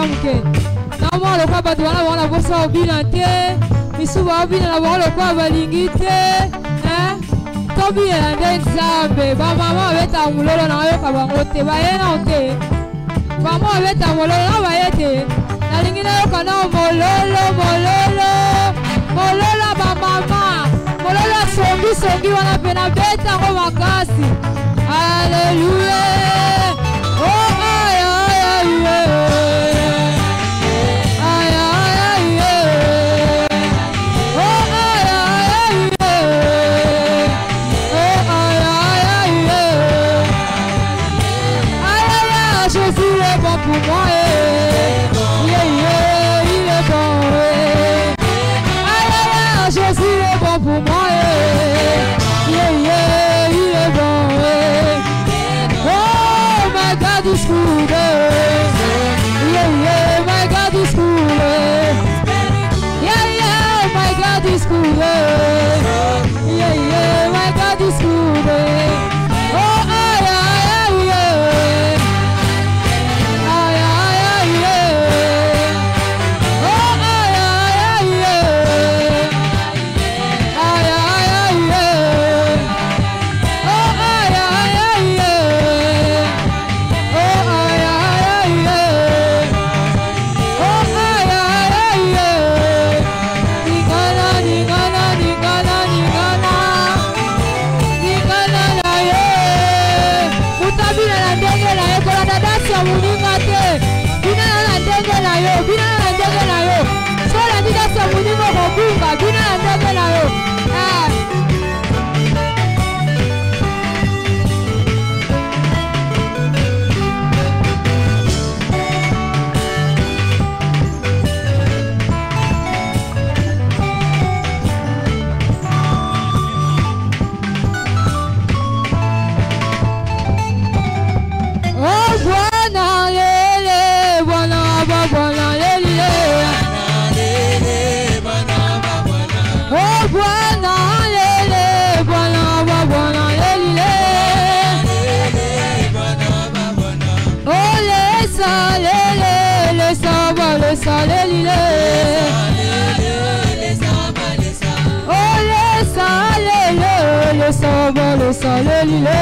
muke. Na mwa lo kwa batu wana wana bosa obina te. Misuba obina na wana lo kwa balingi te. Tobi ya ndenzabe. Ba mama beta mulolo na yoka bango te. Ba yena ote. Ba mama beta mulolo na ba yete. Na lingine yoka na mololo mololo. Mololo ba mama. Mololo songi songi wana pena beta ngo makasi. Alléluia. Oh aïe aïe aïe. Aïe aïe aïe. Oh aïe aïe aïe. Oh aïe aïe aïe. Aïe aïe, Jésus est bon pour moi. Yeah yeah, il est bon. Aïe aïe, Jésus est bon pour moi. Yeah yeah, il est bon. Oh my God is good. Yeah yeah, my God is good. Yeah yeah, my God is good. Yeah yeah, my God is good. Oh aïe aïe aïe. Aïe aïe aïe. Oh aïe aïe aïe. Aïe aïe aïe. Oh aïe aïe aïe. Oh aïe aïe aïe. Oh aïe aïe aïe. Ningana ningana ningana ningana. Ningana na ye. Mutabina na ndenge na ye kola dadasi ya muninga te. Bina na ndenge na yo, bina na ndenge na yo. Sola didasi ya muninga kobunga, bina na ndenge na yo. Oh Bwana lele, Bwana ba Bwana lele. Oh Bwana lele, Bwana ba Bwana lele. Oh lesa lele, lesa ba lesa lele. Oh lesa lele, lesa ba lesa lele.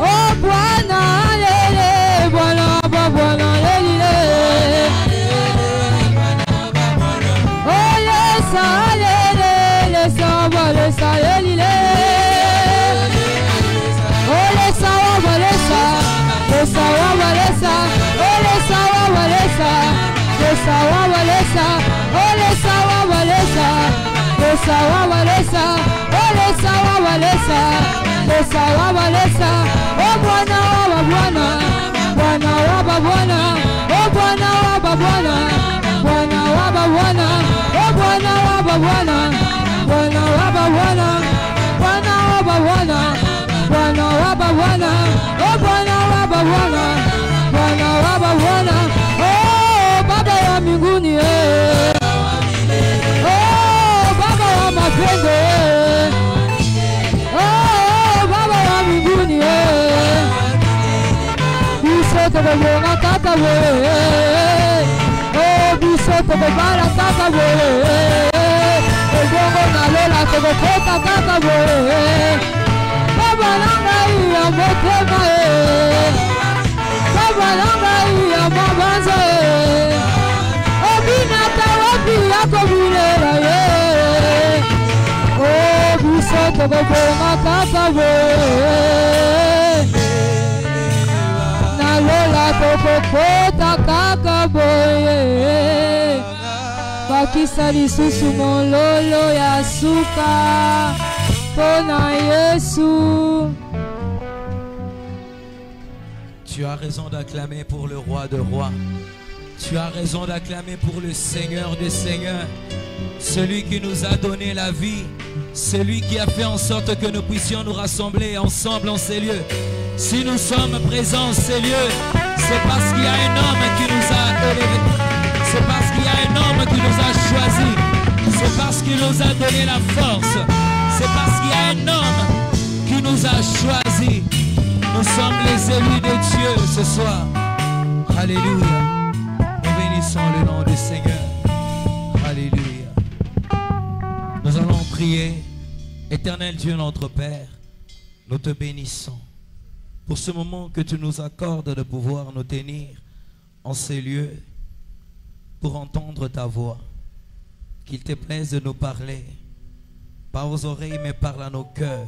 Oh Bwana lele, Bwana ba Bwana lele. Oh lesa lele, lesa ba lesa lele. Oh lesa wa ba lesa, lesa wa ba lesa. Oh lesa wa ba lesa, lesa wa ba lesa. Oh lesa wa ba lesa, lesa wa ba lesa. Oh lesa wa ba lesa, lesa wa ba lesa. Oh Bwana wa ba Bwana, Bwana wa ba Bwana. Oh Bwana wa ba Bwana, Bwana wa ba Bwana. Oh Bwana wa ba Bwana, Bwana wa ba Bwana. Bwana wa ba Bwana, Bwana wa ba Bwana. Oh Bwana wa ba Bwana, Bwana wa ba Bwana. Oh Baba wa mbinguni eh. Oh Baba wa mapendo eh. Oh Baba wa mbinguni eh. Biso tobonga tata we. Oh biso tobara tata we. Ebongo na lola tobokota tata we. Baba nanga ya motema eh. Baba nanga ya mabanza eh. Obina tawapi yako bilela eh. Oh biso tobonga tata we. Na lola tobokota kaka boye. Bakisa lisusu mololo ya suka pona Yesu. Tu as raison d'acclamer pour le roi de rois. Tu as raison d'acclamer pour le Seigneur des seigneurs. Celui qui nous a donné la vie. Celui qui a fait en sorte que nous puissions nous rassembler ensemble en ces lieux. Si nous sommes présents en ces lieux, c'est parce qu'il y a un homme qui nous a élevés. C'est parce qu'il y a un homme qui nous a choisis. C'est parce qu'il nous a donné la force. C'est parce qu'il y a un homme qui nous a choisis. Nous sommes les élus de Dieu ce soir. Alléluia. Nous bénissons le nom du Seigneur. Alléluia. Nous allons prier. Éternel Dieu notre Père, nous te bénissons pour ce moment que tu nous accordes de pouvoir nous tenir en ces lieux pour entendre ta voix. Qu'il te plaise de nous parler, pas aux oreilles mais parle à nos cœurs.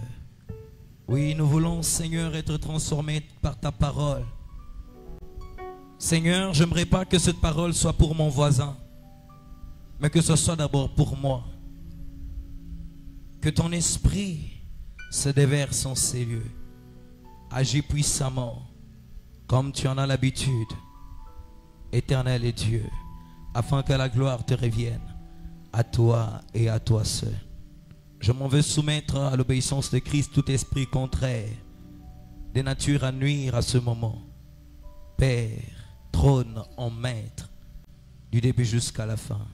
Oui, nous voulons, Seigneur, être transformés par ta parole. Seigneur, je n'aimerais pas que cette parole soit pour mon voisin, mais que ce soit d'abord pour moi. Que ton esprit se déverse en ces lieux. Agis puissamment, comme tu en as l'habitude, Éternel et Dieu, afin que la gloire te revienne, à toi et à toi seul. Je m'en veux soumettre à l'obéissance de Christ tout esprit contraire, de nature à nuire à ce moment. Père, trône en maître, du début jusqu'à la fin,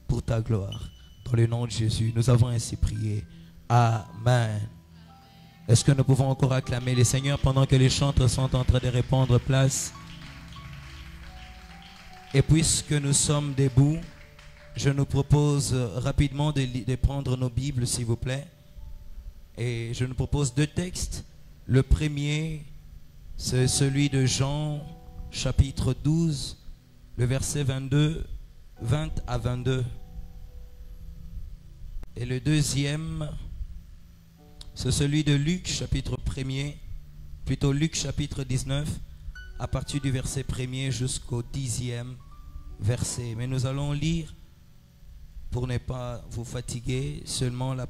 pour ta gloire. Dans le nom de Jésus, nous avons ainsi prié. Amen. Est-ce que nous pouvons encore acclamer le Seigneur pendant que les chantres sont en train de répondre place? Et puisque nous sommes debout, je nous propose rapidement de prendre nos Bibles, s'il vous plaît. Et je nous propose deux textes. Le premier, c'est celui de Jean, chapitre 12, le verset 20 à 22. Et le deuxième, c'est celui de Luc, chapitre 1er, plutôt Luc, chapitre 19, à partir du verset 1er jusqu'au 10e verset. Mais nous allons lire, pour ne pas vous fatiguer, seulement le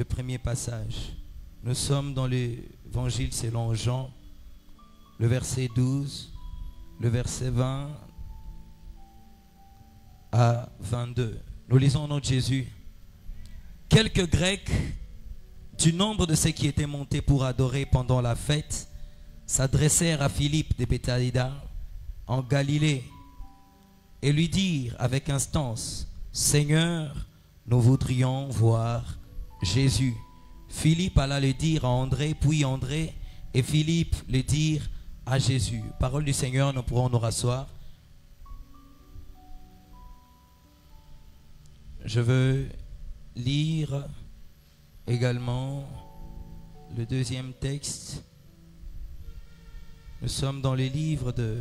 premier passage. Nous sommes dans l'évangile selon Jean, le verset 12, le verset 20 à 22. Nous lisons au nom de Jésus. Quelques Grecs, du nombre de ceux qui étaient montés pour adorer pendant la fête, s'adressèrent à Philippe de Bétsaïda en Galilée et lui dirent avec instance: Seigneur, nous voudrions voir Jésus. Philippe alla le dire à André, puis André et Philippe le dirent à Jésus. Parole du Seigneur, nous pourrons nous rasseoir. Je veux lire également le deuxième texte. Nous sommes dans les livres de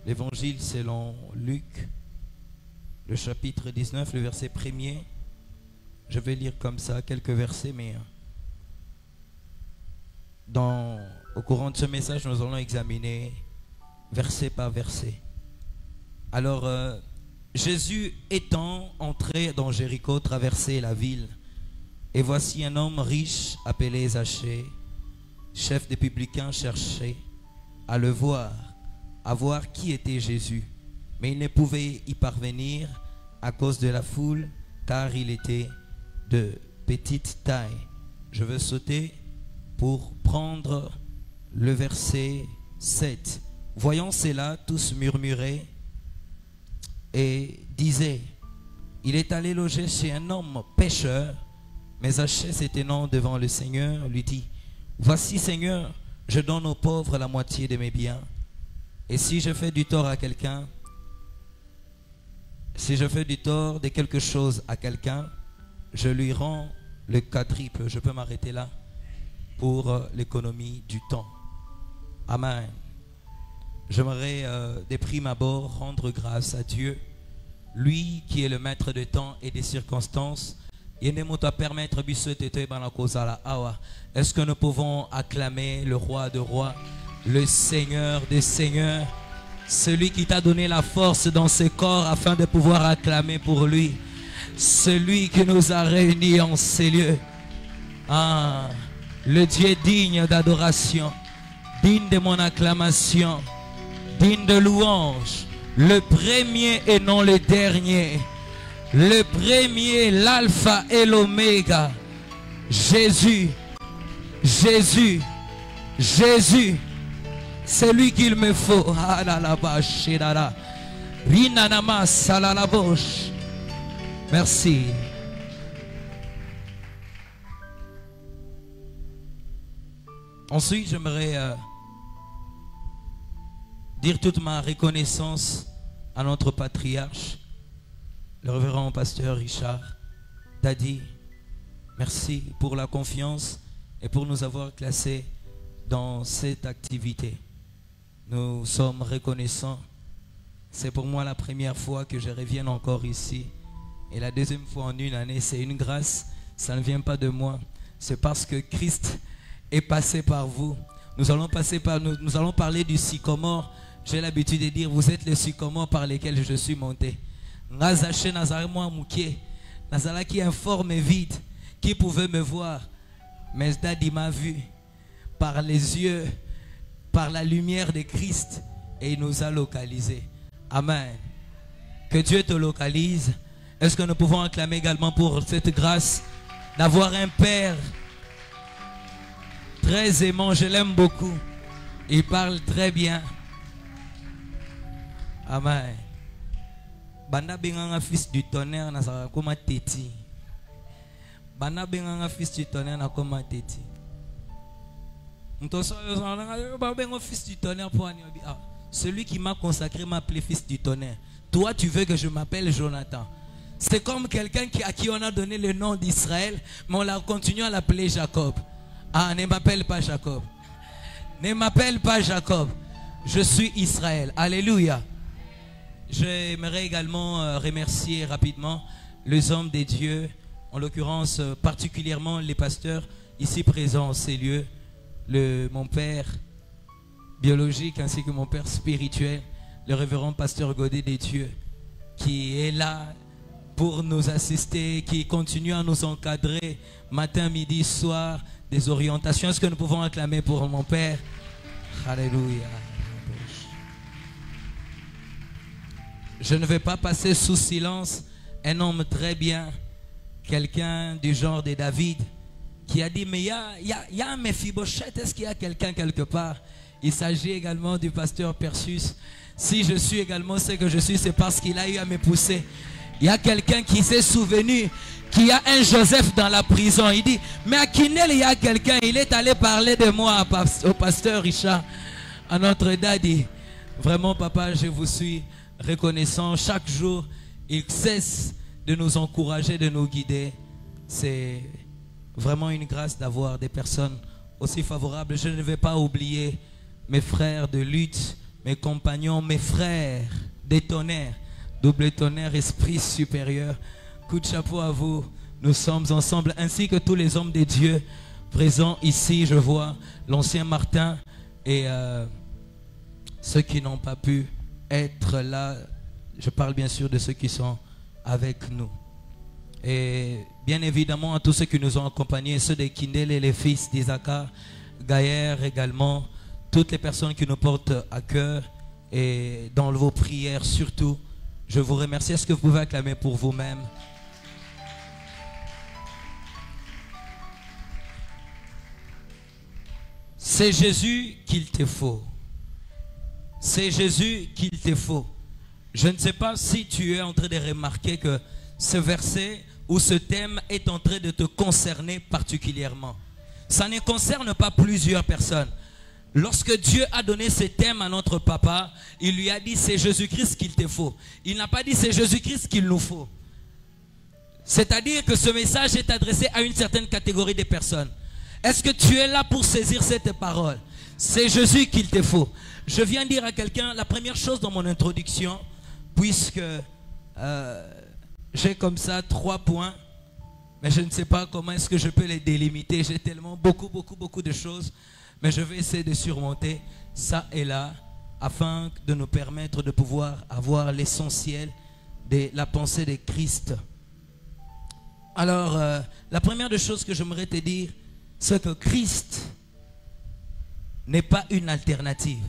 l'Évangile selon Luc, le chapitre 19, le verset 1er. Je vais lire comme ça quelques versets, mais au courant de ce message, nous allons examiner verset par verset. Alors, Jésus étant entré dans Jéricho, traversait la ville, et voici un homme riche appelé Zachée, chef des publicains, cherchait à le voir, à voir qui était Jésus. Mais il ne pouvait y parvenir à cause de la foule, car il était de petite taille. Je veux sauter pour prendre le verset 7. Voyant cela, tous murmuraient et disaient: il est allé loger chez un homme pécheur. Mais Zachée, se tenant devant le Seigneur, lui dit: voici, Seigneur, je donne aux pauvres la moitié de mes biens. Et si je fais du tort à quelqu'un, si je fais du tort de quelque chose à quelqu'un, je lui rends le quadruple. Je peux m'arrêter là pour l'économie du temps. Amen. J'aimerais de prime abord rendre grâce à Dieu, lui qui est le maître des temps et des circonstances. Est-ce que nous pouvons acclamer le roi de rois, le Seigneur des seigneurs, celui qui t'a donné la force dans ce corps afin de pouvoir acclamer pour lui, celui qui nous a réunis en ces lieux. Ah, le Dieu digne d'adoration, digne de mon acclamation, digne de louange, le premier et non le dernier, le premier, l'alpha et l'oméga. Jésus, Jésus, Jésus, c'est lui qu'il me faut. Ah là là, Rinanama salalabosh. Merci. Ensuite, j'aimerais dire toute ma reconnaissance à notre patriarche, le révérend pasteur Richard Dadi. Merci pour la confiance et pour nous avoir classés dans cette activité. Nous sommes reconnaissants. C'est pour moi la première fois que je reviens encore ici. Et la deuxième fois en une année, c'est une grâce. Ça ne vient pas de moi. C'est parce que Christ est passé par vous. Nous allons parler du sycomore. J'ai l'habitude de dire, vous êtes le sycomore par lequel je suis monté. Nazaché Nazaremo Mouké, Nazala qui informe et vide, qui pouvait me voir. Mais Dadi m'a vu par les yeux, par la lumière de Christ, et il nous a localisés. Amen. Que Dieu te localise. Est-ce que nous pouvons acclamer également pour cette grâce d'avoir un Père très aimant, je l'aime beaucoup. Il parle très bien. Amen. Banda benganga fils du tonnerre na saka koma teti. Banda benganga fils du tonnerre na koma teti. Fils du tonnerre pour celui qui m'a consacré m'a appelé fils du tonnerre. Toi tu veux que je m'appelle Jonathan. C'est comme quelqu'un à qui on a donné le nom d'Israël, mais on l'a continué à l'appeler Jacob. Ah, ne m'appelle pas Jacob. Ne m'appelle pas Jacob. Je suis Israël. Alléluia. J'aimerais également remercier rapidement les hommes de Dieu, en l'occurrence particulièrement les pasteurs ici présents en ces lieux, mon père biologique ainsi que mon père spirituel, le révérend pasteur Godet des Dieux, qui est là pour nous assister, qui continue à nous encadrer matin, midi, soir, des orientations. Est-ce que nous pouvons acclamer pour mon père? Alléluia. Je ne vais pas passer sous silence un homme très bien, quelqu'un du genre de David, qui a dit, mais il y a un Mephibosheth, est-ce qu'il y a quelqu'un quelque part? Il s'agit également du pasteur Persus. Si je suis également ce que je suis, c'est parce qu'il a eu à me pousser. Il y a quelqu'un qui s'est souvenu qu'il y a un Joseph dans la prison. Il dit, mais à Kinel, il y a quelqu'un. Il est allé parler de moi au pasteur Richard, à notre daddy. Vraiment, papa, je vous suis reconnaissant. Chaque jour, il cesse de nous encourager, de nous guider. C'est vraiment une grâce d'avoir des personnes aussi favorables. Je ne vais pas oublier mes frères de lutte, mes compagnons, mes frères des tonnerres. Double tonnerre, esprit supérieur. Coup de chapeau à vous. Nous sommes ensemble, ainsi que tous les hommes de Dieu présents ici. Je vois l'ancien Martin et ceux qui n'ont pas pu être là. Je parle bien sûr de ceux qui sont avec nous. Et bien évidemment à tous ceux qui nous ont accompagnés, ceux de Kindel et les fils d'Isaacar, Gaïer également, toutes les personnes qui nous portent à cœur et dans vos prières surtout. Je vous remercie. Est-ce que vous pouvez acclamer pour vous-même? C'est Jésus qu'il te faut. C'est Jésus qu'il te faut. Je ne sais pas si tu es en train de remarquer que ce verset ou ce thème est en train de te concerner particulièrement. Ça ne concerne pas plusieurs personnes. Lorsque Dieu a donné ce thème à notre papa, il lui a dit c'est Jésus-Christ qu'il te faut. Il n'a pas dit c'est Jésus-Christ qu'il nous faut. C'est-à-dire que ce message est adressé à une certaine catégorie de personnes. Est-ce que tu es là pour saisir cette parole? C'est Jésus qu'il te faut. Je viens dire à quelqu'un la première chose dans mon introduction, puisque j'ai comme ça 3 points, mais je ne sais pas comment est-ce que je peux les délimiter. J'ai tellement beaucoup de choses. Mais je vais essayer de surmonter ça et là afin de nous permettre de pouvoir avoir l'essentiel de la pensée de Christ. Alors, la première des choses que j'aimerais te dire, c'est que Christ n'est pas une alternative.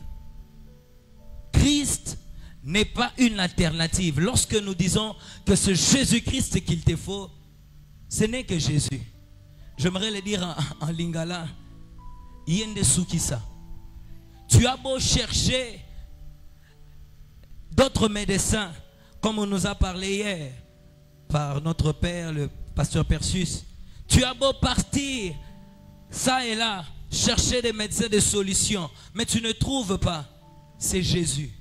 Christ n'est pas une alternative. Lorsque nous disons que c'est Jésus-Christ qu'il te faut, ce n'est que Jésus. J'aimerais le dire en lingala. Tu as beau chercher d'autres médecins, comme on nous a parlé hier par notre père, le pasteur Persus. Tu as beau partir ça et là, chercher des médecins, des solutions, mais tu ne trouves pas. C'est Jésus.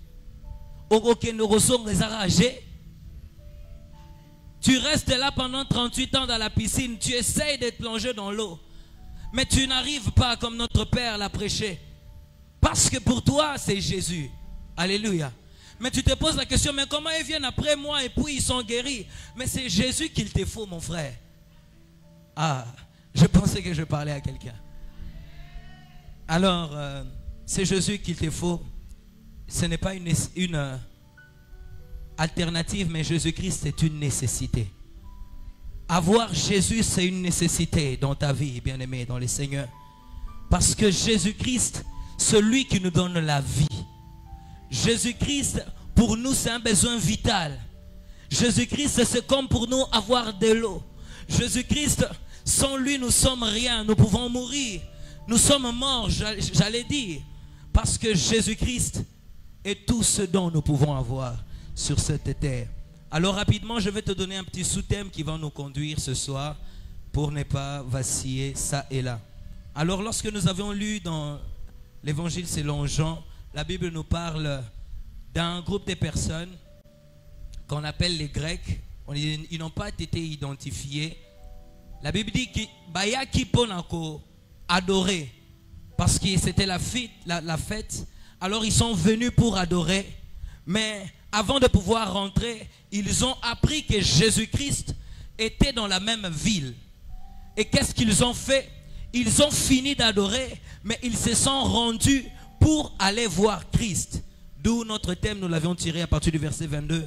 Tu restes là pendant 38 ans dans la piscine, tu essayes de te plonger dans l'eau, mais tu n'arrives pas comme notre Père l'a prêché. Parce que pour toi, c'est Jésus. Alléluia. Mais tu te poses la question, mais comment ils viennent après moi et puis ils sont guéris? Mais c'est Jésus qu'il te faut, mon frère. Ah, je pensais que je parlais à quelqu'un. Alors, c'est Jésus qu'il te faut. Ce n'est pas une alternative, mais Jésus-Christ est une nécessité. Avoir Jésus, c'est une nécessité dans ta vie, bien-aimé, dans le Seigneur. Parce que Jésus-Christ, celui qui nous donne la vie. Jésus-Christ, pour nous, c'est un besoin vital. Jésus-Christ, c'est comme pour nous avoir de l'eau. Jésus-Christ, sans lui, nous sommes rien. Nous pouvons mourir. Nous sommes morts, j'allais dire. Parce que Jésus-Christ est tout ce dont nous pouvons avoir sur cette terre. Alors rapidement, je vais te donner un petit sous-thème qui va nous conduire ce soir pour ne pas vaciller ça et là. Alors lorsque nous avions lu dans l'évangile selon Jean, la Bible nous parle d'un groupe de personnes qu'on appelle les Grecs. Ils n'ont pas été identifiés. La Bible dit qu'ils ont adoré parce que c'était la fête. Alors ils sont venus pour adorer. Mais avant de pouvoir rentrer, ils ont appris que Jésus-Christ était dans la même ville. Et qu'est-ce qu'ils ont fait? Ils ont fini d'adorer, mais ils se sont rendus pour aller voir Christ. D'où notre thème, nous l'avions tiré à partir du verset 22.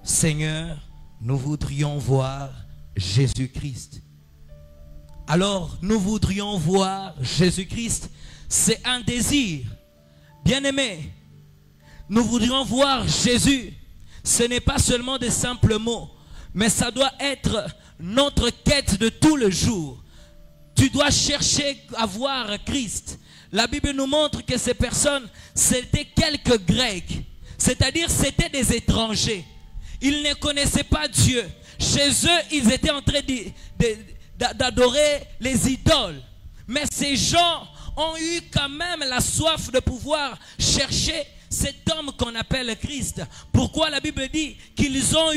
Seigneur, nous voudrions voir Jésus-Christ. Alors, nous voudrions voir Jésus-Christ. C'est un désir. Bien-aimé, nous voudrions voir Jésus. Ce n'est pas seulement des simples mots, mais ça doit être notre quête de tout le jour. Tu dois chercher à voir Christ. La Bible nous montre que ces personnes, c'était quelques Grecs. C'est-à-dire, c'était des étrangers. Ils ne connaissaient pas Dieu. Chez eux, ils étaient en train d'adorer les idoles. Mais ces gens ont eu quand même la soif de pouvoir chercher cet homme qu'on appelle Christ. Pourquoi la Bible dit qu'ils ont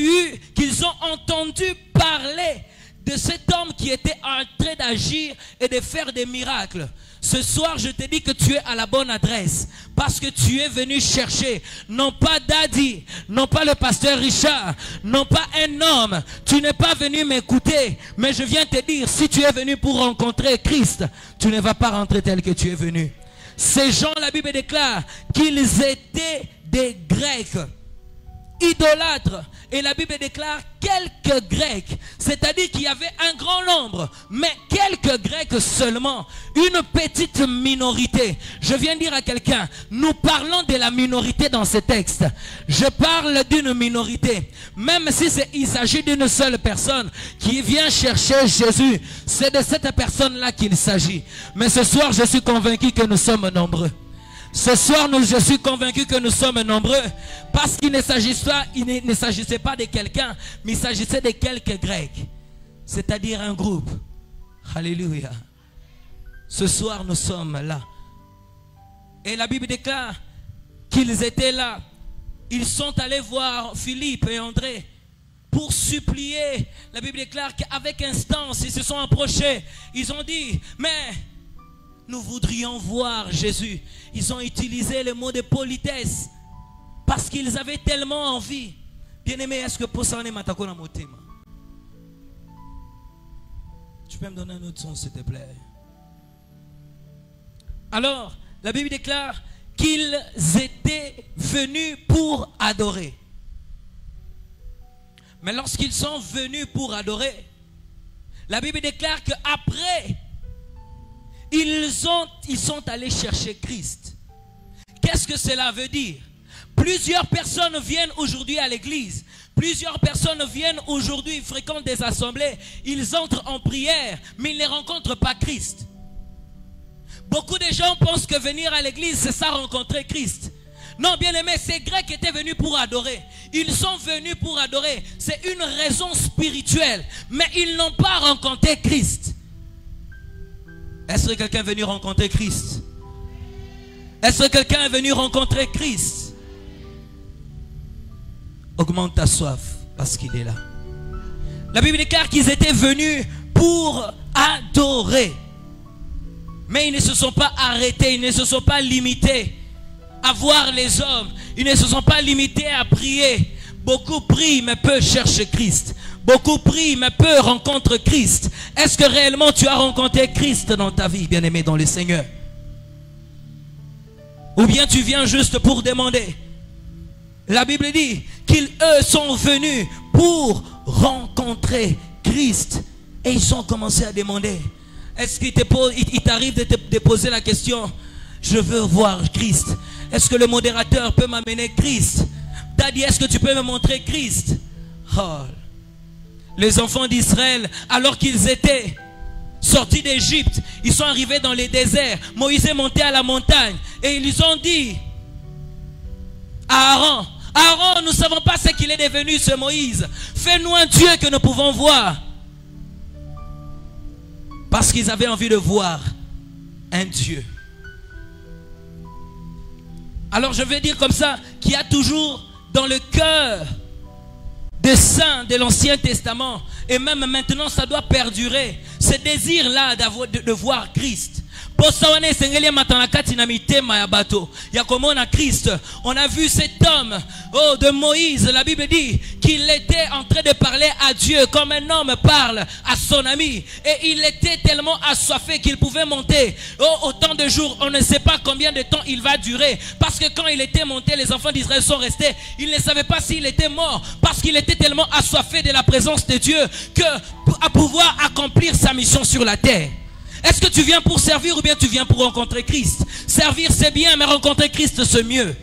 entendu parler de cet homme qui était en train d'agir et de faire des miracles. Ce soir, je te dis que tu es à la bonne adresse parce que tu es venu chercher, non pas Daddy, non pas le pasteur Richard, non pas un homme. Tu n'es pas venu m'écouter, mais je viens te dire, si tu es venu pour rencontrer Christ, tu ne vas pas rentrer tel que tu es venu. Ces gens, la Bible déclare qu'ils étaient des Grecs, idolâtres. Et la Bible déclare quelques Grecs. C'est-à-dire qu'il y avait un grand nombre, mais quelques Grecs seulement. Une petite minorité. Je viens dire à quelqu'un, nous parlons de la minorité dans ce texte. Je parle d'une minorité. Même si il s'agit d'une seule personne qui vient chercher Jésus, c'est de cette personne-là qu'il s'agit. Mais ce soir, je suis convaincu que nous sommes nombreux. Ce soir, je suis convaincu que nous sommes nombreux parce qu'il ne s'agissait pas de quelqu'un, mais il s'agissait de quelques Grecs, c'est-à-dire un groupe. Alléluia. Ce soir, nous sommes là. Et la Bible déclare qu'ils étaient là. Ils sont allés voir Philippe et André pour supplier. La Bible déclare qu'avec instance, ils se sont approchés. Ils ont dit, mais nous voudrions voir Jésus. Ils ont utilisé le mot de politesse parce qu'ils avaient tellement envie. Bien-aimé, est-ce que pour ça on est matakona motema? Tu peux me donner un autre son, s'il te plaît? Alors, la Bible déclare qu'ils étaient venus pour adorer. Mais lorsqu'ils sont venus pour adorer, la Bible déclare qu'après, ils sont allés chercher Christ. Qu'est-ce que cela veut dire? Plusieurs personnes viennent aujourd'hui à l'église. Plusieurs personnes viennent aujourd'hui, fréquentent des assemblées. Ils entrent en prière, mais ils ne rencontrent pas Christ. Beaucoup de gens pensent que venir à l'église, c'est ça, rencontrer Christ. Non, bien aimé, ces Grecs étaient venus pour adorer. Ils sont venus pour adorer. C'est une raison spirituelle. Mais ils n'ont pas rencontré Christ. Est-ce que quelqu'un est venu rencontrer Christ? Est-ce que quelqu'un est venu rencontrer Christ? Augmente ta soif parce qu'il est là. La Bible déclare qu'ils étaient venus pour adorer. Mais ils ne se sont pas arrêtés, ils ne se sont pas limités à voir les hommes. Ils ne se sont pas limités à prier. Beaucoup prient mais peu cherchent Christ. Beaucoup prient mais peu rencontrent Christ. Est-ce que réellement tu as rencontré Christ dans ta vie, bien-aimé dans le Seigneur? Ou bien tu viens juste pour demander? La Bible dit qu'ils, eux, sont venus pour rencontrer Christ. Et ils ont commencé à demander. Est-ce qu'il t'arrive de te poser la question? Je veux voir Christ. Est-ce que le modérateur peut m'amener Christ? Daddy, est-ce que tu peux me montrer Christ? Oh. Les enfants d'Israël, alors qu'ils étaient sortis d'Égypte, ils sont arrivés dans les déserts. Moïse est monté à la montagne et ils ont dit à Aaron, Aaron, nous ne savons pas ce qu'il est devenu ce Moïse. Fais-nous un Dieu que nous pouvons voir. Parce qu'ils avaient envie de voir un Dieu. Alors je vais dire comme ça, qu'il y a toujours dans le cœur des saints de l'Ancien Testament, et même maintenant ça doit perdurer, ce désir-là de voir Christ. On a vu cet homme de Moïse. La Bible dit qu'il était en train de parler à Dieu comme un homme parle à son ami. Et il était tellement assoiffé qu'il pouvait monter autant de jours. On ne sait pas combien de temps il va durer. Parce que quand il était monté, les enfants d'Israël sont restés. Ils ne savaient pas s'il était mort. Parce qu'il était tellement assoiffé de la présence de Dieu que à pouvoir accomplir sa mission sur la terre. Est-ce que tu viens pour servir ou bien tu viens pour rencontrer Christ? Servir c'est bien, mais rencontrer Christ c'est mieux.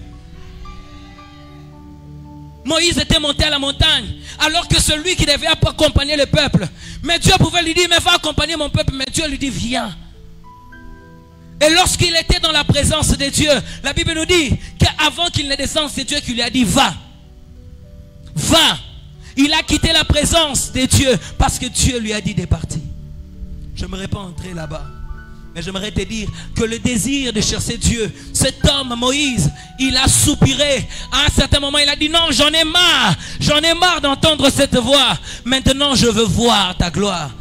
Moïse était monté à la montagne alors que celui qui devait accompagner le peuple, mais Dieu pouvait lui dire mais va accompagner mon peuple, mais Dieu lui dit viens. Et lorsqu'il était dans la présence de Dieu, la Bible nous dit qu'avant qu'il ne descende, c'est Dieu qui lui a dit va. Va. Il a quitté la présence de Dieu parce que Dieu lui a dit de partir. Je n'aimerais pas entrer là-bas, mais j'aimerais te dire que le désir de chercher Dieu, cet homme Moïse, il a soupiré. À un certain moment, il a dit non, j'en ai marre d'entendre cette voix. Maintenant, je veux voir ta gloire.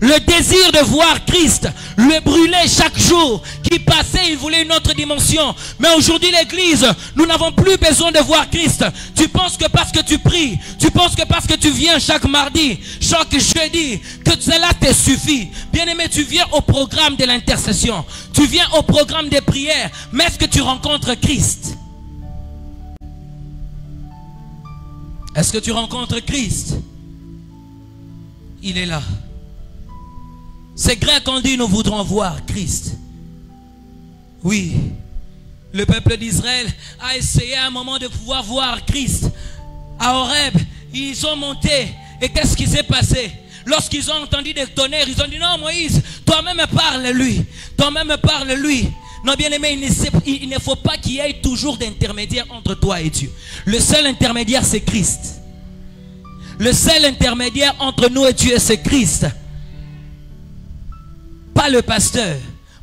Le désir de voir Christ le brûlait chaque jour qui passait, il voulait une autre dimension. Mais aujourd'hui l'église, nous n'avons plus besoin de voir Christ. Tu penses que parce que tu pries, tu penses que parce que tu viens chaque mardi, chaque jeudi, que cela te suffit. Bien-aimé, tu viens au programme de l'intercession, tu viens au programme des prières, mais est-ce que tu rencontres Christ? Est-ce que tu rencontres Christ? Il est là. Ces Grecs ont dit nous voudrons voir Christ. Oui, le peuple d'Israël a essayé à un moment de pouvoir voir Christ. À Horeb, ils sont montés. Et qu'est-ce qui s'est passé? Lorsqu'ils ont entendu des tonnerres, ils ont dit non Moïse, toi-même parle-lui. Toi-même parle-lui. Non bien aimé, il ne faut pas qu'il y ait toujours d'intermédiaire entre toi et Dieu. Le seul intermédiaire c'est Christ. Le seul intermédiaire entre nous et Dieu c'est Christ. Pas le pasteur,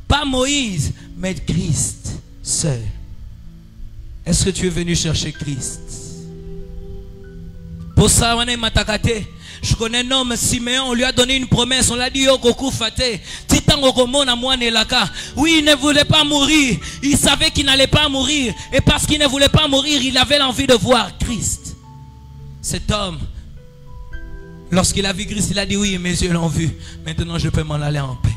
pas Moïse, mais Christ seul. Est-ce que tu es venu chercher Christ? Pour ça, je connais un homme, Siméon, on lui a donné une promesse, on l'a dit, oui, il ne voulait pas mourir, il savait qu'il n'allait pas mourir, et parce qu'il ne voulait pas mourir, il avait l'envie de voir Christ. Cet homme, lorsqu'il a vu Christ, il a dit, oui, mes yeux l'ont vu, maintenant je peux m'en aller en paix.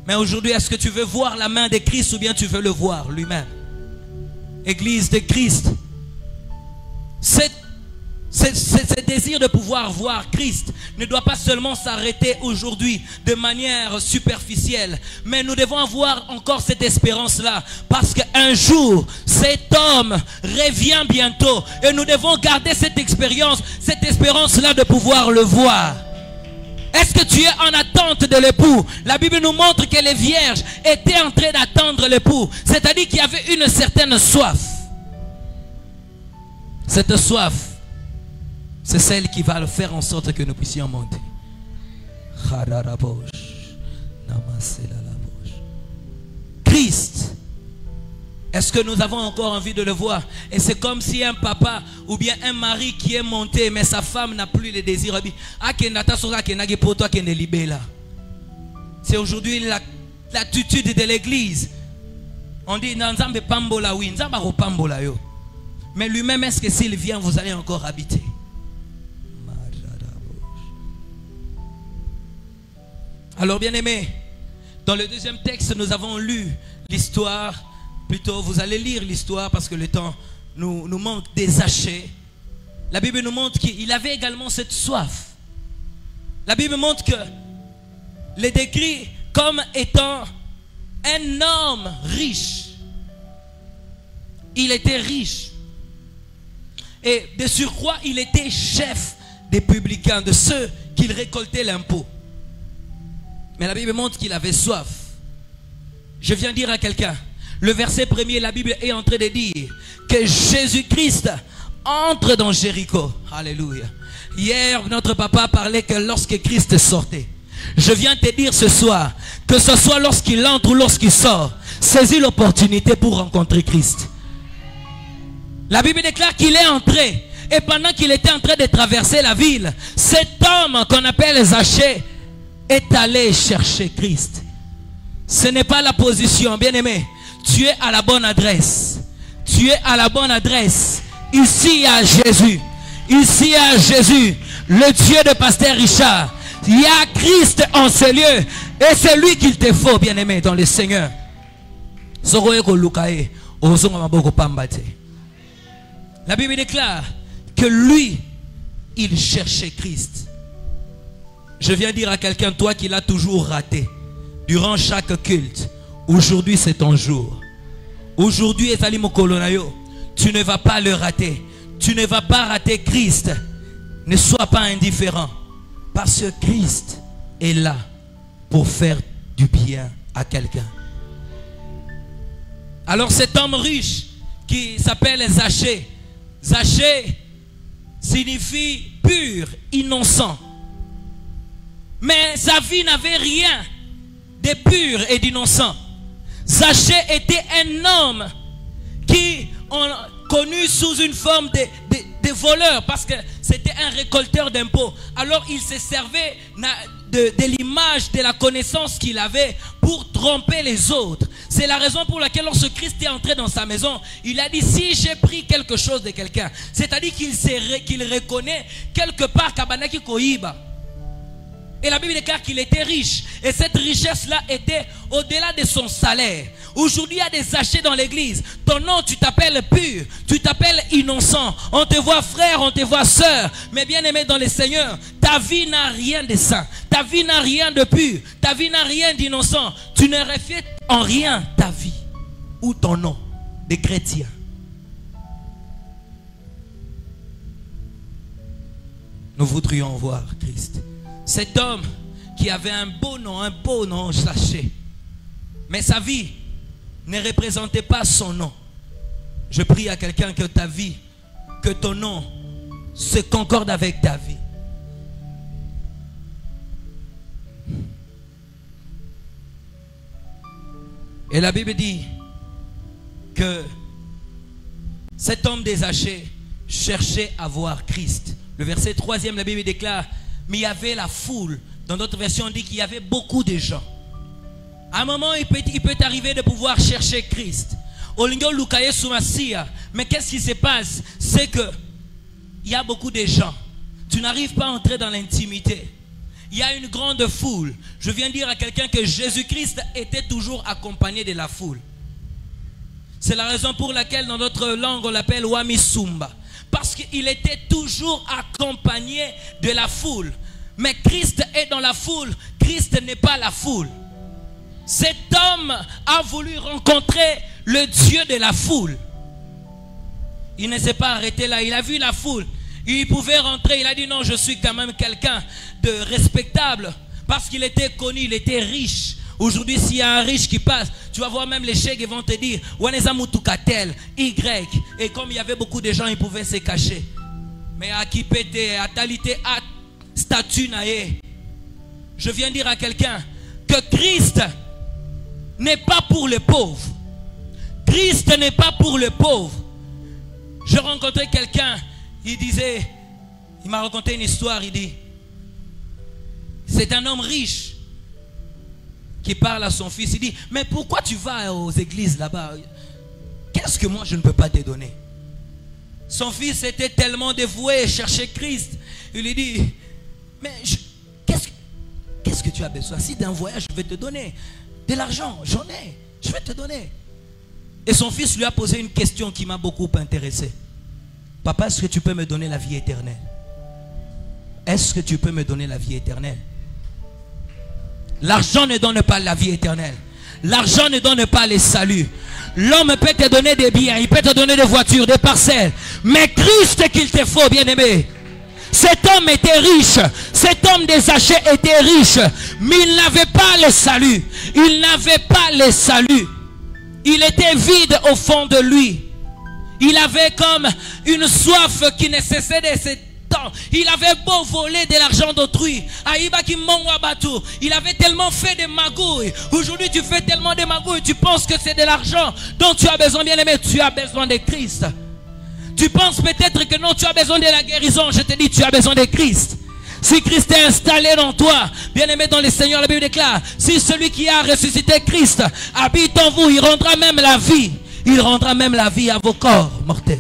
Mais aujourd'hui, est-ce que tu veux voir la main de Christ ou bien tu veux le voir lui-même? Église de Christ, ce désir de pouvoir voir Christ ne doit pas seulement s'arrêter aujourd'hui de manière superficielle, mais nous devons avoir encore cette espérance-là, parce qu'un jour, cet homme revient bientôt et nous devons garder cette espérance-là de pouvoir le voir. Est-ce que tu es en attente de l'époux? La Bible nous montre que les vierges étaient en train d'attendre l'époux. C'est-à-dire qu'il y avait une certaine soif. Cette soif, c'est celle qui va faire en sorte que nous puissions monter. Christ. Est-ce que nous avons encore envie de le voir? Et c'est comme si un papa ou bien un mari qui est monté, mais sa femme n'a plus le désir. C'est aujourd'hui l'attitude de l'église. On dit Nzambe pambola, oui, Nzambe pambola yo. Mais lui-même, est-ce que s'il vient, vous allez encore habiter? Alors bien aimé, dans le deuxième texte, nous avons lu l'histoire. Plutôt, vous allez lire l'histoire parce que le temps nous manque des Zachée. La Bible nous montre qu'il avait également cette soif. La Bible montre que les décrit comme étant un homme riche. Il était riche. Et de surcroît, il était chef des publicains, de ceux qui récoltaient l'impôt. Mais la Bible montre qu'il avait soif. Je viens dire à quelqu'un, le verset premier, la Bible est en train de dire que Jésus-Christ entre dans Jéricho. Alléluia. Hier, notre papa parlait que lorsque Christ sortait. Je viens te dire ce soir, que ce soit lorsqu'il entre ou lorsqu'il sort, saisis l'opportunité pour rencontrer Christ. La Bible déclare qu'il est entré. Et pendant qu'il était en train de traverser la ville, cet homme qu'on appelle Zachée est allé chercher Christ. Ce n'est pas la position, bien aimé. Tu es à la bonne adresse. Tu es à la bonne adresse. Ici à Jésus. Ici à Jésus, le Dieu de Pasteur Richard. Il y a Christ en ce lieu. Et c'est lui qu'il te faut, bien aimé, dans le Seigneur. La Bible déclare que lui, il cherchait Christ. Je viens dire à quelqu'un, toi qui l'as toujours raté, durant chaque culte, aujourd'hui c'est ton jour. Aujourd'hui, tu ne vas pas le rater. Tu ne vas pas rater Christ. Ne sois pas indifférent. Parce que Christ est là pour faire du bien à quelqu'un. Alors cet homme riche qui s'appelle Zachée. Zachée signifie pur, innocent. Mais sa vie n'avait rien de pur et d'innocent. Zachée était un homme qui on connu sous une forme de voleur, parce que c'était un récolteur d'impôts. Alors il se servait de l'image, de la connaissance qu'il avait pour tromper les autres. C'est la raison pour laquelle lorsque Christ est entré dans sa maison, il a dit, si j'ai pris quelque chose de quelqu'un, c'est-à-dire qu'il reconnaît quelque part Kabanaki Kohiba. Et la Bible déclare qu'il était riche. Et cette richesse-là était au-delà de son salaire. Aujourd'hui, il y a des Zachées dans l'église. Ton nom, tu t'appelles pur. Tu t'appelles innocent. On te voit frère, on te voit sœur. Mais bien aimé dans le Seigneur, ta vie n'a rien de saint. Ta vie n'a rien de pur. Ta vie n'a rien d'innocent. Tu ne reflètes en rien ta vie ou ton nom de chrétien. Nous voudrions voir Christ. Cet homme qui avait un beau nom Zachée. Mais sa vie ne représentait pas son nom. Je prie à quelqu'un que ta vie, que ton nom se concorde avec ta vie. Et la Bible dit que cet homme des Zachée cherchait à voir Christ. Le verset 3e, la Bible déclare, mais il y avait la foule. Dans d'autres versions, on dit qu'il y avait beaucoup de gens. À un moment, il peut arriver de pouvoir chercher Christ. Mais qu'est-ce qui se passe? C'est que il y a beaucoup de gens. Tu n'arrives pas à entrer dans l'intimité. Il y a une grande foule. Je viens dire à quelqu'un que Jésus-Christ était toujours accompagné de la foule. C'est la raison pour laquelle dans notre langue on l'appelle Wamisumba. Parce qu'il était toujours accompagné de la foule. Mais Christ est dans la foule. Christ n'est pas la foule. Cet homme a voulu rencontrer le Dieu de la foule. Il ne s'est pas arrêté là. Il a vu la foule. Il pouvait rentrer. Il a dit non, je suis quand même quelqu'un de respectable. Parce qu'il était connu, il était riche. Aujourd'hui, s'il y a un riche qui passe, tu vas voir même les chèques, ils vont te dire Wanezamutukatel, Y. Et comme il y avait beaucoup de gens, ils pouvaient se cacher. Mais à qui péter, à talité, à statut naé. Je viens dire à quelqu'un que Christ n'est pas pour les pauvres. Christ n'est pas pour les pauvres. Je rencontrais quelqu'un, il m'a raconté une histoire, il dit, c'est un homme riche qui parle à son fils, il dit, mais pourquoi tu vas aux églises là-bas? Qu'est-ce que moi je ne peux pas te donner? Son fils était tellement dévoué, cherchait Christ. Il lui dit, mais qu'est-ce que tu as besoin? Si d'un voyage, je vais te donner. De l'argent, j'en ai, je vais te donner. Et son fils lui a posé une question qui m'a beaucoup intéressé. Papa, est-ce que tu peux me donner la vie éternelle? Est-ce que tu peux me donner la vie éternelle? L'argent ne donne pas la vie éternelle. L'argent ne donne pas le salut. L'homme peut te donner des biens, il peut te donner des voitures, des parcelles. Mais Christ qu'il te faut, bien-aimé. Cet homme était riche. Cet homme des Zachée était riche. Mais il n'avait pas le salut. Il n'avait pas le salut. Il était vide au fond de lui. Il avait comme une soif qui ne cessait de se tendre. Il avait beau voler de l'argent d'autrui. Il avait tellement fait de magouilles. Aujourd'hui tu fais tellement de magouilles. Tu penses que c'est de l'argent dont tu as besoin, bien aimé. Tu as besoin de Christ. Tu penses peut-être que non, tu as besoin de la guérison. Je te dis, tu as besoin de Christ. Si Christ est installé dans toi, bien aimé dans le Seigneur, la Bible déclare, si celui qui a ressuscité Christ habite en vous, il rendra même la vie. Il rendra même la vie à vos corps mortels.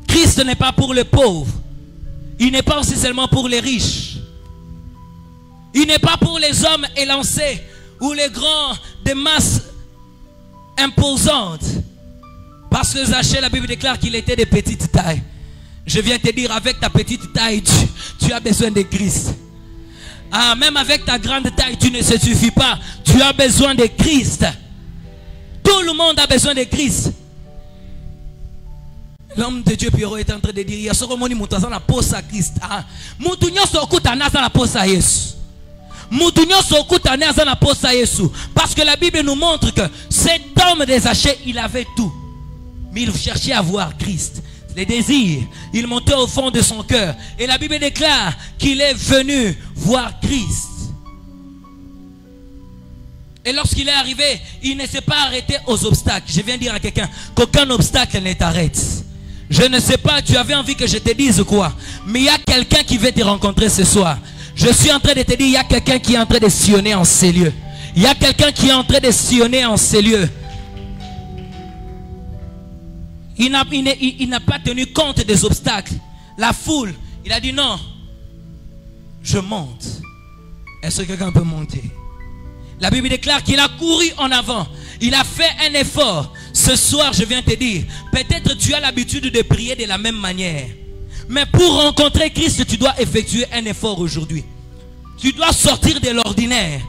Christ n'est pas pour les pauvres. Il n'est pas aussi seulement pour les riches. Il n'est pas pour les hommes élancés ou les grands de masse imposante. Parce que Zachée, la Bible déclare qu'il était de petite taille. Je viens te dire, avec ta petite taille, tu as besoin de Christ. Ah, même avec ta grande taille, tu ne se suffis pas. Tu as besoin de Christ. Tout le monde a besoin de Christ. L'homme de Dieu Pierrot est en train de dire, il y a ce que mon imoutation la pose à Christ. Ah, moutounion sokuta nasa la pose à Jésus. Moutounion sokuta nasa la pose à Jésus. Parce que la Bible nous montre que cet homme des Zachée, il avait tout. Mais il cherchait à voir Christ. Les désirs, il montait au fond de son cœur. Et la Bible déclare qu'il est venu voir Christ. Et lorsqu'il est arrivé, il ne s'est pas arrêté aux obstacles. Je viens dire à quelqu'un qu'aucun obstacle ne t'arrête. Je ne sais pas, tu avais envie que je te dise quoi. Mais il y a quelqu'un qui veut te rencontrer ce soir. Je suis en train de te dire, il y a quelqu'un qui est en train de sillonner en ces lieux. Il y a quelqu'un qui est en train de sillonner en ces lieux. Il n'a pas tenu compte des obstacles. La foule, il a dit non, je monte. Est-ce que quelqu'un peut monter? La Bible déclare qu'il a couru en avant. Il a fait un effort. Ce soir, je viens te dire, peut-être tu as l'habitude de prier de la même manière. Mais pour rencontrer Christ, tu dois effectuer un effort aujourd'hui. Tu dois sortir de l'ordinaire.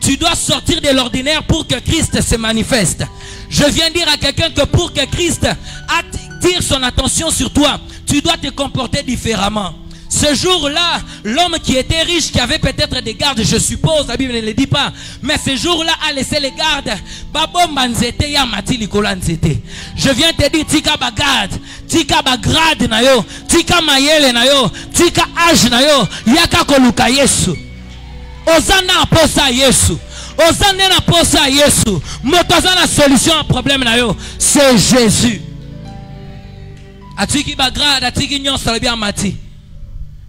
Tu dois sortir de l'ordinaire pour que Christ se manifeste. Je viens dire à quelqu'un que pour que Christ attire son attention sur toi, tu dois te comporter différemment. Ce jour-là, l'homme qui était riche, qui avait peut-être des gardes, je suppose, la Bible ne le dit pas, mais ce jour-là a laissé les gardes. Je viens te dire, tika bagad, tika bagrad na yo, tika mayele na yo, tika âge na yo, yaka koluka Yesu. Ozana aposa Yesu. Ozana na posa Yesu. Motoza la solution à problème na yo, c'est Jésus. Atiki bagrad, atiki nyon salabia mati.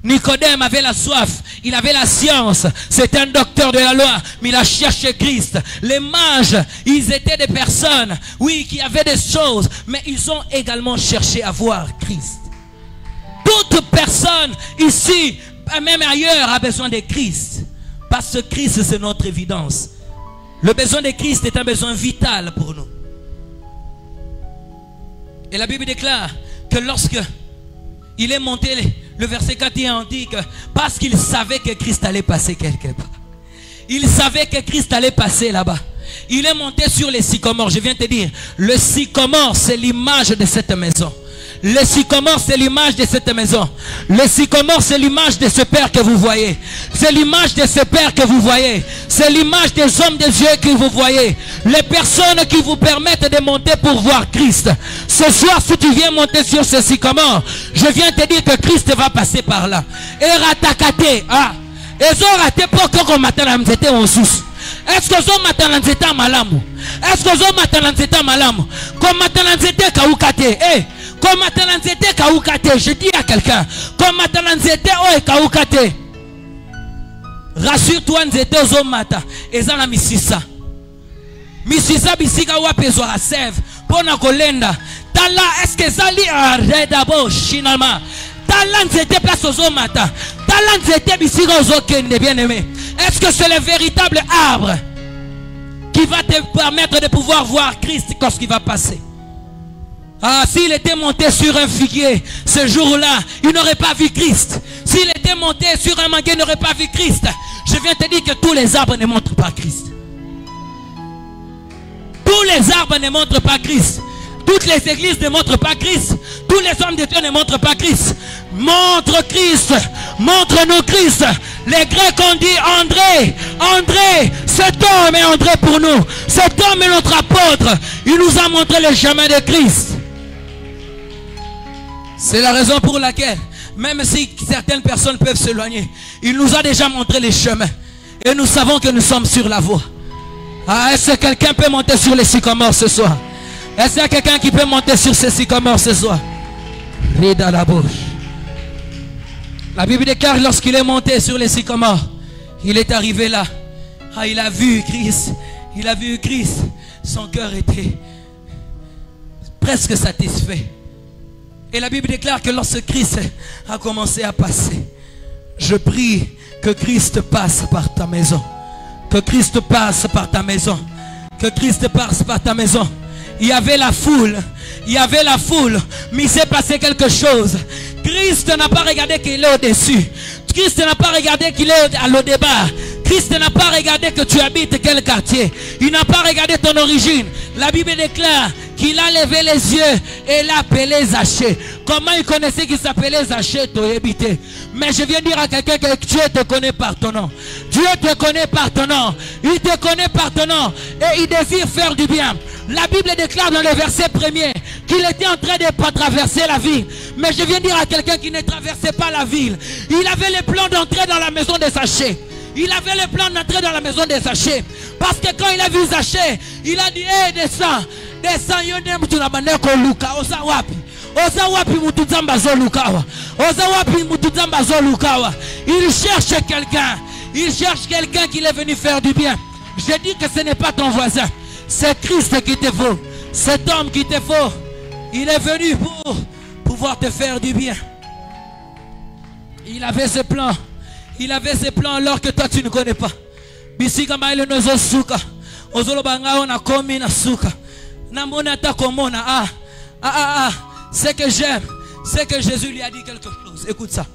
Nicodème avait la soif, il avait la science, c'était un docteur de la loi, mais il a cherché Christ. Les mages, ils étaient des personnes, oui, qui avaient des choses, mais ils ont également cherché à voir Christ. Toute personne ici, même ailleurs, a besoin de Christ. Parce que Christ, c'est notre évidence. Le besoin de Christ est un besoin vital pour nous. Et la Bible déclare que lorsque il est monté, le verset 41 dit que parce qu'il savait que Christ allait passer quelque part. Il savait que Christ allait passer là-bas. Il est monté sur les sycomores. Je viens te dire, le sycomore, c'est l'image de cette maison. Le sycomore, c'est l'image de cette maison. Le sycomore, c'est l'image de ce Père que vous voyez. C'est l'image de ce Père que vous voyez. C'est l'image des hommes de Dieu que vous voyez. Les personnes qui vous permettent de monter pour voir Christ. Ce soir, si tu viens monter sur ce sycomore, je viens te dire que Christ va passer par là. Et ratakate. Ah. Ils ont raté pour que matin c'était en sous. Est-ce que vous matin c'était malamu? Est-ce que vous matin c'était malamu? Comme matin c'était kaukate. Eh, comme matin c'était kaukate. Je dis à quelqu'un, comme matin c'était oh kaukate. Rassure-toi, c'était aux matin. Et ça la misisa. Misisa bisika wa peso à sève. Pona kolenda. Tala est-ce que ça li arrête d'abord finalement? Talent c'était place aux matin. Talent c'était bisika aux kende bien aimé. Est-ce que c'est le véritable arbre qui va te permettre de pouvoir voir Christ lorsqu'il va passer? Ah, s'il était monté sur un figuier ce jour-là, il n'aurait pas vu Christ. S'il était monté sur un manguier, il n'aurait pas vu Christ. Je viens te dire que tous les arbres ne montrent pas Christ. Tous les arbres ne montrent pas Christ. Toutes les églises ne montrent pas Christ. Tous les hommes de Dieu ne montrent pas Christ. Montre Christ. Montre-nous Christ. Les Grecs ont dit André. André, cet homme est André pour nous. Cet homme est notre apôtre. Il nous a montré le chemin de Christ. C'est la raison pour laquelle, même si certaines personnes peuvent s'éloigner, il nous a déjà montré les chemins. Et nous savons que nous sommes sur la voie. Ah, est-ce que quelqu'un peut monter sur les sycomores ce soir? Est-ce qu'il y a quelqu'un qui peut monter sur ces sycomores ce soir? Rida la bouche. La Bible déclare lorsqu'il est monté sur les sycomores, il est arrivé là. Ah, il a vu Christ. Il a vu Christ. Son cœur était presque satisfait. Et la Bible déclare que lorsque Christ a commencé à passer, je prie que Christ passe par ta maison. Que Christ passe par ta maison. Que Christ passe par ta maison. Il y avait la foule. Il y avait la foule. Mais il s'est passé quelque chose. Christ n'a pas regardé qu'il est au-dessus. Christ n'a pas regardé qu'il est à l'au-débat. Christ n'a pas regardé que tu habites quel quartier. Il n'a pas regardé ton origine. La Bible déclare qu'il a levé les yeux et l'a appelé Zachée. Comment il connaissait qu'il s'appelait Zachée? Mais je viens dire à quelqu'un que Dieu te connaît par ton nom. Dieu te connaît par ton nom. Il te connaît par ton nom. Et il désire faire du bien. La Bible déclare dans le verset premier qu'il était en train de traverser la ville. Mais je viens dire à quelqu'un qui ne traversait pas la ville. Il avait le plan d'entrer dans la maison de Zachée. Il avait le plan d'entrer dans la maison de Zachée. Parce que quand il a vu Zachée, il a dit, hé, descends. Descends, yone mtu na maneko luka. Oza wapi? Oza wapi mtu zamba zo lukawa? Oza wapi mtu zamba zo lukawa? Il cherche quelqu'un. Il cherche quelqu'un qui est venu faire du bien. Je dis que ce n'est pas ton voisin. C'est Christ qui te faut. Cet homme qui te faut. Il est venu pour pouvoir te faire du bien. Il avait ce plan. Il avait ce plan alors que toi tu ne connais pas. Bisika maile nozo suka. Ozolo bangao na komi na suka. Namona ta komona. C'est que j'aime. C'est que Jésus lui a dit quelque chose. Écoute ça.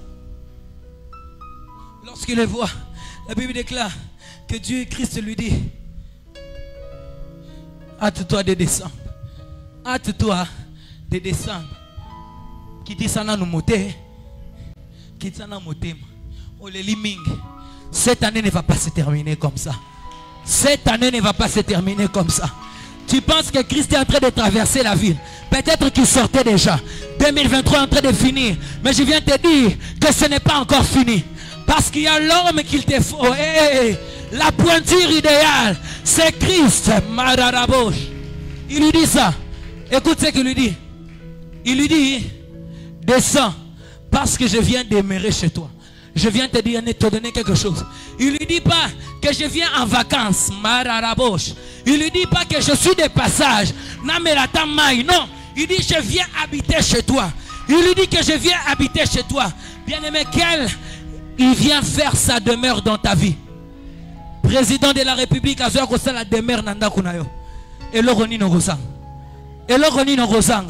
Lorsqu'il le voit, la Bible déclare que Dieu et Christ lui dit, hâte-toi de descendre. Hâte-toi de descendre. Qui dit ça dans nos mots. Qui dit ça dans nos mots. Cette année ne va pas se terminer comme ça. Cette année ne va pas se terminer comme ça. Tu penses que Christ est en train de traverser la ville. Peut-être qu'il sortait déjà. 2023 est en train de finir. Mais je viens te dire que ce n'est pas encore fini. Parce qu'il y a l'homme qu'il te faut. La pointure idéale, c'est Christ. Il lui dit ça. Écoute ce qu'il lui dit. Il lui dit, descends parce que je viens demeurer chez toi. Je viens te dire, te donner quelque chose. Il ne lui dit pas que je viens en vacances. Il ne lui dit pas que je suis de passage. Non, il dit je viens habiter chez toi. Il lui dit que je viens habiter chez toi. Bien-aimé, il vient faire sa demeure dans ta vie. Président de la République, a la demeure nanda kunayo. Et le roni no gozang. Et le roni no gozang.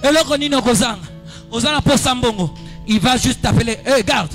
Et le roni no gozang. Ozana po sambongo. Il va juste t'appeler. Hey, garde.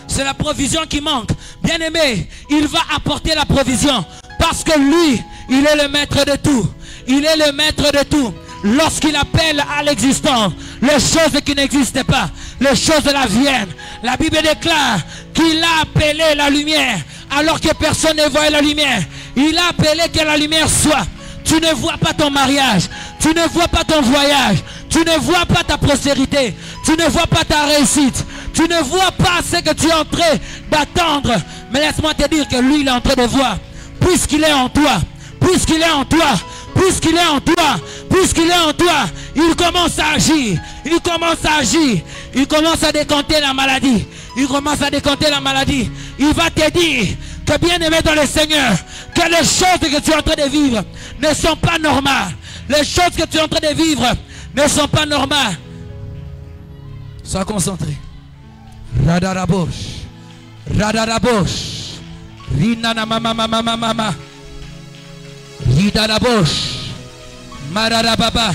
C'est la provision qui manque. Bien aimé, il va apporter la provision. Parce que lui, il est le maître de tout. Il est le maître de tout. lorsqu'il appelle à l'existence les choses qui n'existaient pas, les choses de la vienne. La Bible déclare qu'il a appelé la lumière alors que personne ne voyait la lumière. Il a appelé que la lumière soit. Tu ne vois pas ton mariage, tu ne vois pas ton voyage, tu ne vois pas ta prospérité, tu ne vois pas ta réussite, tu ne vois pas ce que tu es en train d'attendre. Mais laisse-moi te dire que lui, il est en train de voir. Puisqu'il est en toi, puisqu'il est en toi, puisqu'il est en toi, puisqu'il est en toi, il commence à agir, il commence à agir, il commence à décompter la maladie, il commence à décompter la maladie. Il va te dire que bien aimé dans le Seigneur, que les choses que tu es en train de vivre ne sont pas normales. Les choses que tu es en train de vivre ne sont pas normales. Sois concentré. Radarabosh. Radarabosh. Rinana mama mama mama. Ridarabosh. Mararababa.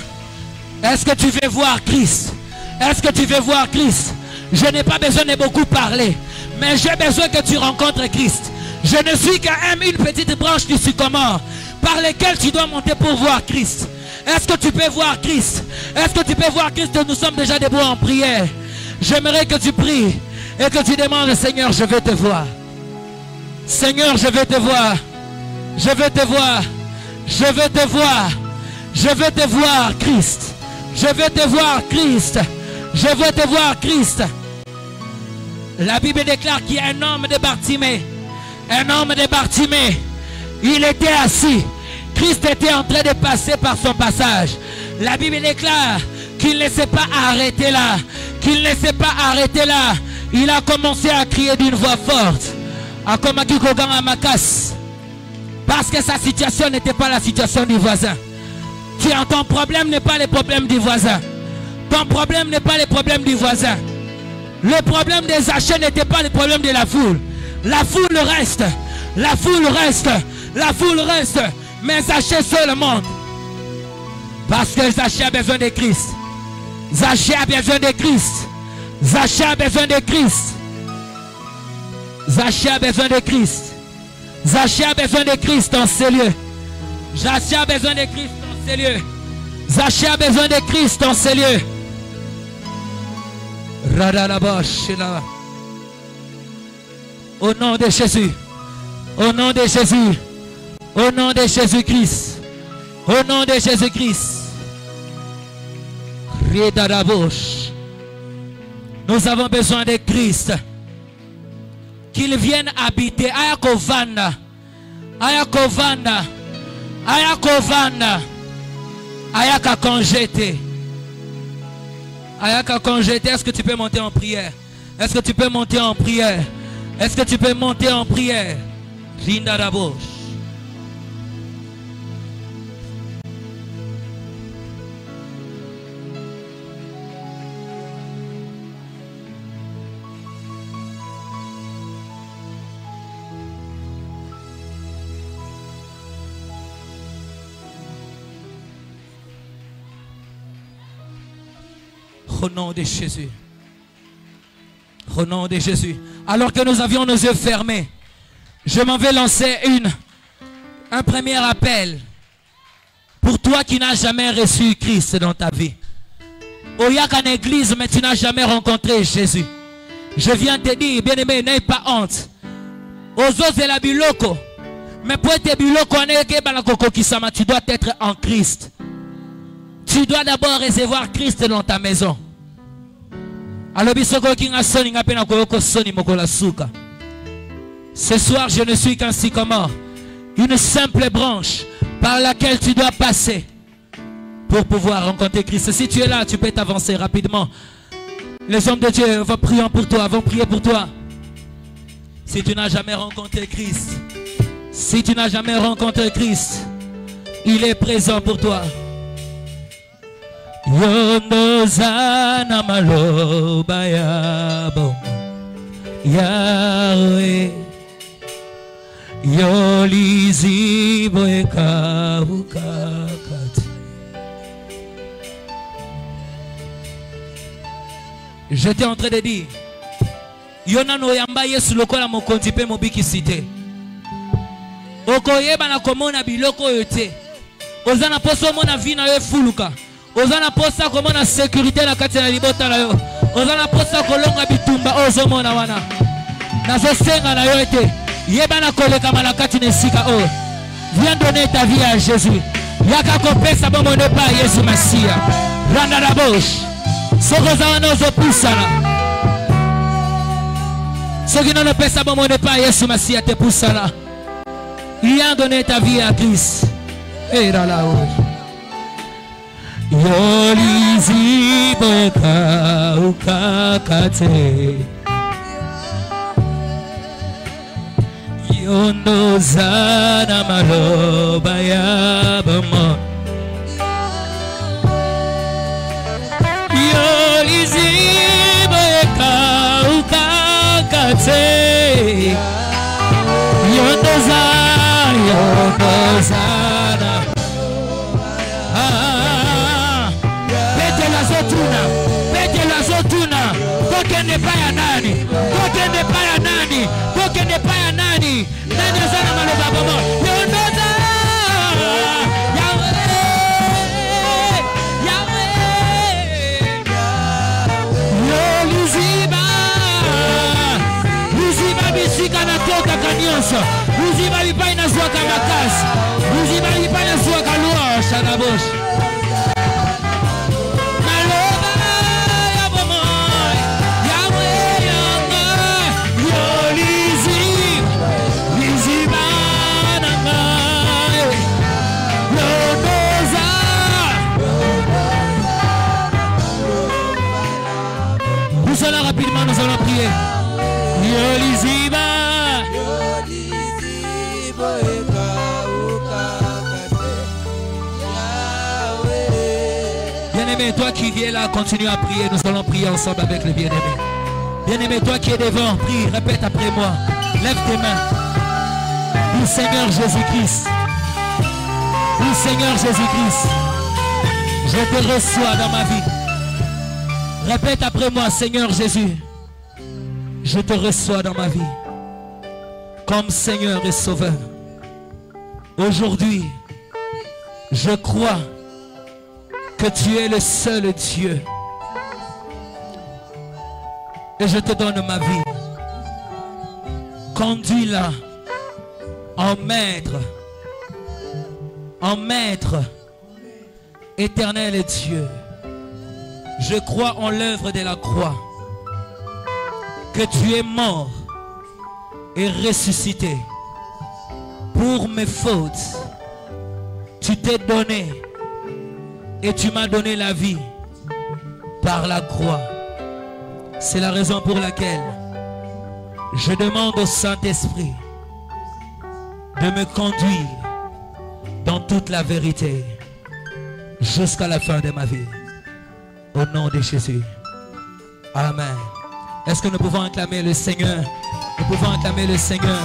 Est-ce que tu veux voir Christ? Est-ce que tu veux voir Christ? Je n'ai pas besoin de beaucoup parler, mais j'ai besoin que tu rencontres Christ. Je ne suis qu'une petite branche du sycomore par laquelle tu dois monter pour voir Christ. Est-ce que tu peux voir Christ? Est-ce que tu peux voir Christ? Nous sommes déjà debout en prière. J'aimerais que tu pries et que tu demandes, Seigneur, je veux te voir. Seigneur, je veux te voir. Je veux te voir. Je veux te voir. Je veux te voir, Christ. Je veux te voir, Christ. Je veux te voir, Christ. La Bible déclare qu'il y a un homme de Bartimée. Un homme de Bartimée. Il était assis. Christ était en train de passer par son passage. La Bible déclare qu'il ne s'est pas arrêté là. Qu'il ne s'est pas arrêté là. Il a commencé à crier d'une voix forte. Parce que sa situation n'était pas la situation du voisin. Ton problème n'est pas le problème du voisin. Ton problème n'est pas le problème du voisin. Le problème des achats n'était pas le problème de la foule. La foule reste. La foule reste. La foule reste. Mais Zachée seulement. Parce que Zachée a besoin de Christ. Zachée a besoin de Christ. Zachée a besoin de Christ. Zachée a besoin de Christ. Zachée a besoin de Christ dans ces lieux. Zachée a besoin de Christ dans ces lieux. Zachée a besoin de Christ dans ces lieux. Au nom de Jésus. Au nom de Jésus. Au nom de Jésus-Christ. Au nom de Jésus-Christ. Nous avons besoin de Christ. Qu'il vienne habiter. Ayakovanda. Ayakovanda. Ayakovanda. Ayaka congété. Ayaka congété. Est-ce que tu peux monter en prière? Est-ce que tu peux monter en prière? Est-ce que tu peux monter en prière? Linda Rabosh. Au nom de Jésus. Au nom de Jésus. Alors que nous avions nos yeux fermés, je m'en vais lancer un premier appel. Pour toi qui n'as jamais reçu Christ dans ta vie. Oyak en église, mais tu n'as jamais rencontré Jésus. Je viens te dire, bien aimé, n'aie pas honte. Ozos de la biloko. Mais pour être biloko, tu dois être en Christ. Tu dois d'abord recevoir Christ dans ta maison. Ce soir, je ne suis qu'un sycomore, une simple branche par laquelle tu dois passer pour pouvoir rencontrer Christ. Si tu es là, tu peux t'avancer rapidement. Les hommes de Dieu vont prier pour toi, vont prier pour toi. Si tu n'as jamais rencontré Christ, si tu n'as jamais rencontré Christ, il est présent pour toi. Yondozana maloba yabo Yahweh Yolizi boeka ukakati. J'étais en train de dire Yona no yamba yesu lokola mokonzi pe mobiki cité. Okoyeba na komona biloko yote. Ozana poso mona vina yo fuluka. Ozana posa komona sécurité na kati na libota na yo. Ozana posa kolonga bitumba ozomona wana. Nazo senga na yo ete yebana koleka malakati na sika o. Viens donner ta vie à Jésus. Yaka kopesa bomo ne pas Yesu Masia. Randa la bouche. Sokoza wana ozopusana. Soki non pesa bomo ne pas Yesu Masia te pusana. Viens donner ta vie à Christ. Et là là-haut. Yolizi boka ukakate Yondo zana maloba ya bama Yolizi boka ukakate Yondo zana Kokende paya nani? Kokende paya nani? Kokende paya nani? Nani azana maloba bomo? Yondoza Luziba bisika na toka kanyoso. Luziba lipai na zwa kamakasi. Luziba lipai na zwa kalua shanabosh. Rapidement nous allons prier. Bien-aimé, toi qui viens là, continue à prier. Nous allons prier ensemble avec les bien-aimés. Bien-aimé, toi qui es devant, prie, répète après moi. Lève tes mains. Dis Seigneur Jésus-Christ. Dis Seigneur Jésus-Christ. Je te reçois dans ma vie. Répète après moi, Seigneur Jésus, je te reçois dans ma vie comme Seigneur et Sauveur. Aujourd'hui, je crois que tu es le seul Dieu. Et je te donne ma vie. Conduis-la en maître éternel et Dieu. Je crois en l'œuvre de la croix, que tu es mort et ressuscité pour mes fautes. Tu t'es donné et tu m'as donné la vie par la croix. C'est la raison pour laquelle je demande au Saint-Esprit de me conduire dans toute la vérité jusqu'à la fin de ma vie. Au nom de Jésus. Amen. Est-ce que nous pouvons acclamer le Seigneur? Nous pouvons acclamer le Seigneur.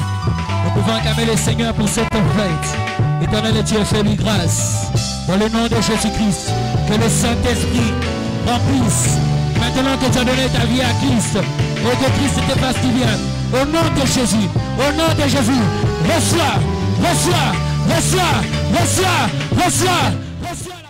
Nous pouvons acclamer le Seigneur pour cette fête. Éternel Dieu, fais-lui grâce. Dans le nom de Jésus-Christ, que le Saint-Esprit remplisse. Maintenant que tu as donné ta vie à Christ, et que Christ te fasse du bien. Au nom de Jésus, au nom de Jésus, reçois, reçois, reçois, reçois, reçois, reçois.